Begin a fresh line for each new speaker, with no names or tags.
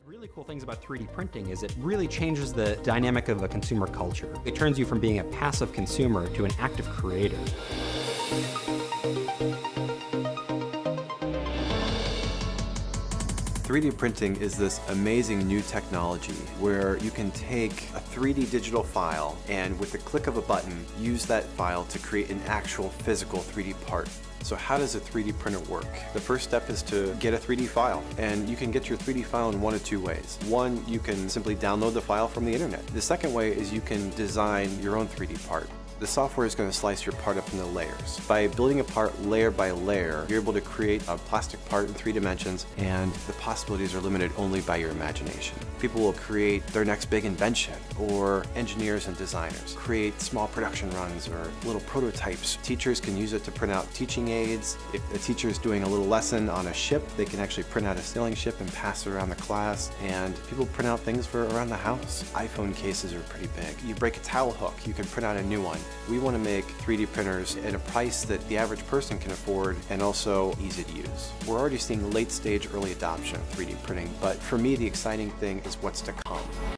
Really cool things about 3D printing is it really changes the dynamic of a consumer culture. It turns you from being a passive consumer to an active creator.
3D printing is this amazing new technology where you can take a 3D digital file and with the click of a button use that file to create an actual physical 3D part. So how does a 3D printer work? The first step is to get a 3D file, and you can get your 3D file in one of two ways. One, you can simply download the file from the internet. The second way is you can design your own 3D part. The software is going to slice your part up into layers. By building a part layer by layer, you're able to create a plastic part in 3 dimensions, and the possibilities are limited only by your imagination. People will create their next big invention, or engineers and designers create small production runs or little prototypes. Teachers can use it to print out teaching aids. If a teacher is doing a little lesson on a ship, they can actually print out a sailing ship and pass it around the class. And people print out things for around the house. iPhone cases are pretty big. You break a towel hook, you can print out a new one. We want to make 3D printers at a price that the average person can afford and also easy to use. We're already seeing late stage early adoption of 3D printing, but for me the exciting thing is what's to come.